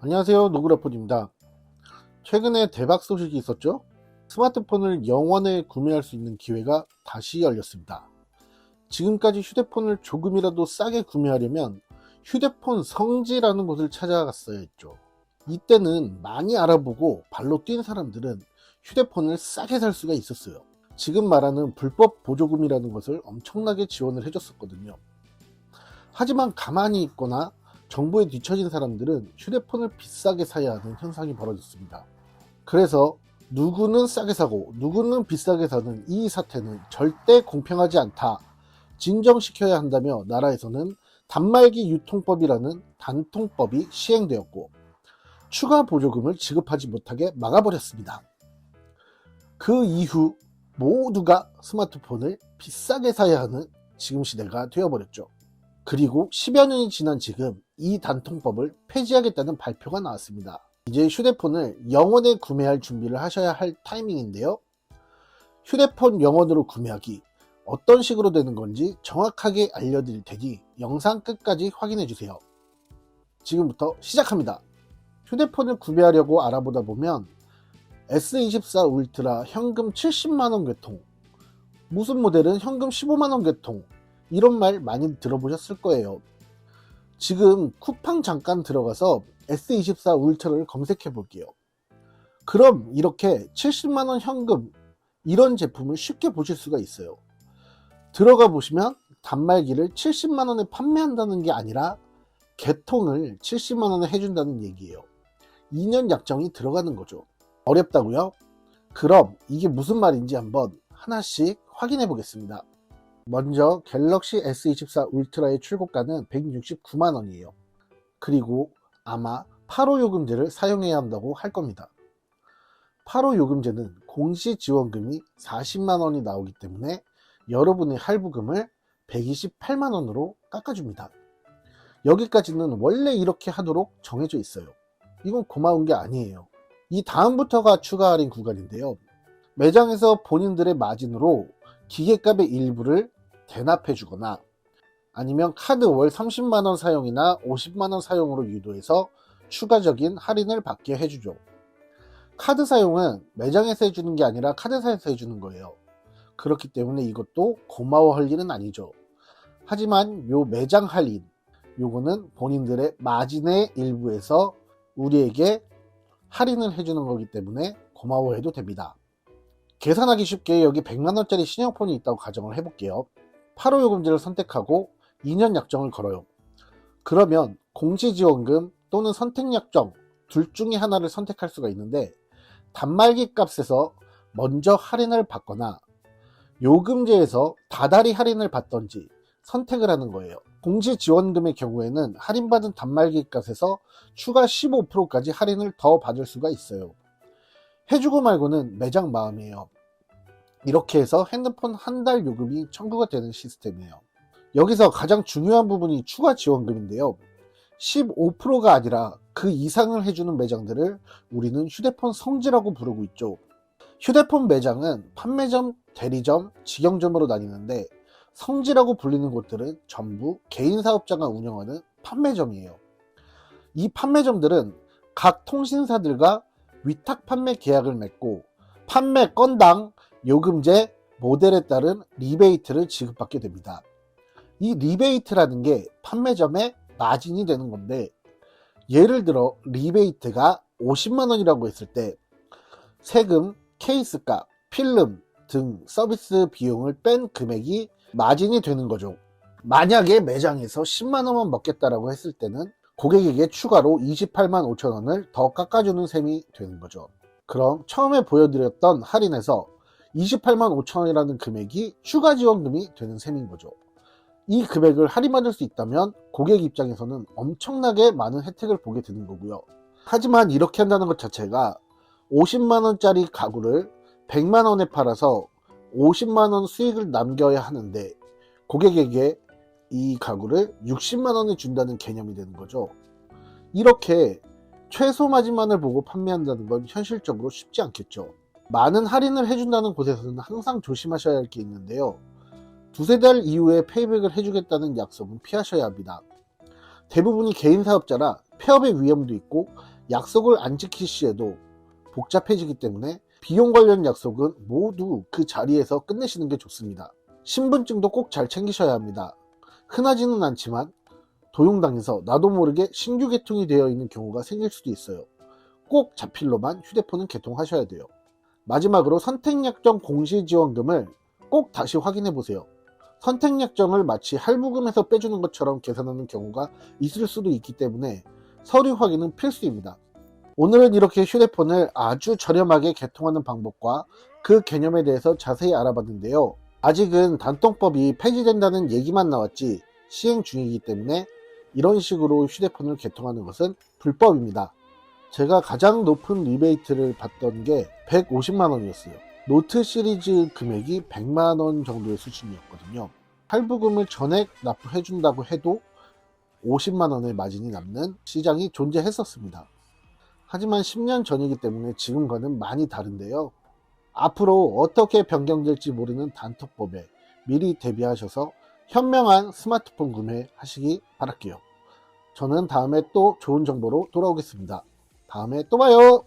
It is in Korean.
안녕하세요, 노그래퍼입니다. 최근에 대박 소식이 있었죠? 스마트폰을 영원에 구매할 수 있는 기회가 다시 열렸습니다. 지금까지 휴대폰을 조금이라도 싸게 구매하려면 휴대폰 성지라는 곳을 찾아갔어야 했죠. 이때는 많이 알아보고 발로 뛴 사람들은 휴대폰을 싸게 살 수가 있었어요. 지금 말하는 불법 보조금이라는 것을 엄청나게 지원을 해줬었거든요. 하지만 가만히 있거나 정보에 뒤처진 사람들은 휴대폰을 비싸게 사야 하는 현상이 벌어졌습니다. 그래서 누구는 싸게 사고 누구는 비싸게 사는 이 사태는 절대 공평하지 않다, 진정시켜야 한다며 나라에서는 단말기 유통법이라는 단통법이 시행되었고 추가 보조금을 지급하지 못하게 막아버렸습니다. 그 이후 모두가 스마트폰을 비싸게 사야 하는 지금 시대가 되어버렸죠. 그리고 10여 년이 지난 지금 이 단통법을 폐지하겠다는 발표가 나왔습니다. 이제 휴대폰을 영원에 구매할 준비를 하셔야 할 타이밍인데요. 휴대폰 영원으로 구매하기 어떤 식으로 되는 건지 정확하게 알려드릴 테니 영상 끝까지 확인해 주세요. 지금부터 시작합니다. 휴대폰을 구매하려고 알아보다 보면 S24 울트라 현금 70만원 개통, 무슨 모델은 현금 15만원 개통, 이런 말 많이 들어보셨을 거예요. 지금 쿠팡 잠깐 들어가서 S24 울트라를 검색해 볼게요. 그럼 이렇게 70만원 현금, 이런 제품을 쉽게 보실 수가 있어요. 들어가 보시면 단말기를 70만원에 판매한다는 게 아니라 개통을 70만원에 해준다는 얘기예요. 2년 약정이 들어가는 거죠. 어렵다고요? 그럼 이게 무슨 말인지 한번 하나씩 확인해 보겠습니다. 먼저 갤럭시 S24 울트라의 출고가는 169만원이에요. 그리고 아마 8호 요금제를 사용해야 한다고 할 겁니다. 8호 요금제는 공시지원금이 40만원이 나오기 때문에 여러분의 할부금을 128만원으로 깎아줍니다. 여기까지는 원래 이렇게 하도록 정해져 있어요. 이건 고마운 게 아니에요. 이 다음부터가 추가 할인 구간인데요. 매장에서 본인들의 마진으로 기계값의 일부를 대납해 주거나 아니면 카드 월 30만원 사용이나 50만원 사용으로 유도해서 추가적인 할인을 받게 해주죠. 카드 사용은 매장에서 해주는 게 아니라 카드사에서 해주는 거예요. 그렇기 때문에 이것도 고마워할 일은 아니죠. 하지만 요 매장 할인, 요거는 본인들의 마진의 일부에서 우리에게 할인을 해주는 거기 때문에 고마워해도 됩니다. 계산하기 쉽게 여기 100만원짜리 신형폰이 있다고 가정을 해볼게요. 8호 요금제를 선택하고 2년 약정을 걸어요. 그러면 공시지원금 또는 선택약정 둘 중에 하나를 선택할 수가 있는데 단말기 값에서 먼저 할인을 받거나 요금제에서 다달이 할인을 받던지 선택을 하는 거예요. 공시지원금의 경우에는 할인받은 단말기 값에서 추가 15%까지 할인을 더 받을 수가 있어요. 해주고 말고는 매장 마음이에요. 이렇게 해서 핸드폰 한 달 요금이 청구가 되는 시스템이에요. 여기서 가장 중요한 부분이 추가 지원금인데요. 15%가 아니라 그 이상을 해주는 매장들을 우리는 휴대폰 성지라고 부르고 있죠. 휴대폰 매장은 판매점, 대리점, 직영점으로 나뉘는데 성지라고 불리는 곳들은 전부 개인 사업자가 운영하는 판매점이에요. 이 판매점들은 각 통신사들과 위탁 판매 계약을 맺고 판매 건당 요금제, 모델에 따른 리베이트를 지급받게 됩니다. 이 리베이트라는 게 판매점의 마진이 되는 건데, 예를 들어 리베이트가 50만원이라고 했을 때 세금, 케이스값, 필름 등 서비스 비용을 뺀 금액이 마진이 되는 거죠. 만약에 매장에서 10만원만 먹겠다라고 했을 때는 고객에게 추가로 28만 5천원을 더 깎아주는 셈이 되는 거죠. 그럼 처음에 보여드렸던 할인에서 28만 5천원이라는 금액이 추가 지원금이 되는 셈인 거죠. 이 금액을 할인받을 수 있다면 고객 입장에서는 엄청나게 많은 혜택을 보게 되는 거고요. 하지만 이렇게 한다는 것 자체가 50만원짜리 가구를 100만원에 팔아서 50만원 수익을 남겨야 하는데 고객에게 이 가구를 60만원에 준다는 개념이 되는 거죠. 이렇게 최소 마진만을 보고 판매한다는 건 현실적으로 쉽지 않겠죠. 많은 할인을 해준다는 곳에서는 항상 조심하셔야 할 게 있는데요. 두세 달 이후에 페이백을 해주겠다는 약속은 피하셔야 합니다. 대부분이 개인 사업자라 폐업의 위험도 있고 약속을 안 지킬 시에도 복잡해지기 때문에 비용 관련 약속은 모두 그 자리에서 끝내시는 게 좋습니다. 신분증도 꼭 잘 챙기셔야 합니다. 흔하지는 않지만 도용당해서 나도 모르게 신규 개통이 되어 있는 경우가 생길 수도 있어요. 꼭 자필로만 휴대폰은 개통하셔야 돼요. 마지막으로 선택약정 공시지원금을 꼭 다시 확인해 보세요. 선택약정을 마치 할부금에서 빼주는 것처럼 계산하는 경우가 있을 수도 있기 때문에 서류 확인은 필수입니다. 오늘은 이렇게 휴대폰을 아주 저렴하게 개통하는 방법과 그 개념에 대해서 자세히 알아봤는데요. 아직은 단통법이 폐지된다는 얘기만 나왔지 시행 중이기 때문에 이런 식으로 휴대폰을 개통하는 것은 불법입니다. 제가 가장 높은 리베이트를 받던 게 150만 원이었어요. 노트 시리즈 금액이 100만 원 정도의 수준이었거든요. 할부금을 전액 납부해준다고 해도 50만 원의 마진이 남는 시장이 존재했었습니다. 하지만 10년 전이기 때문에 지금과는 많이 다른데요. 앞으로 어떻게 변경될지 모르는 단톡법에 미리 대비하셔서 현명한 스마트폰 구매하시기 바랄게요. 저는 다음에 또 좋은 정보로 돌아오겠습니다. 다음에 또 봐요.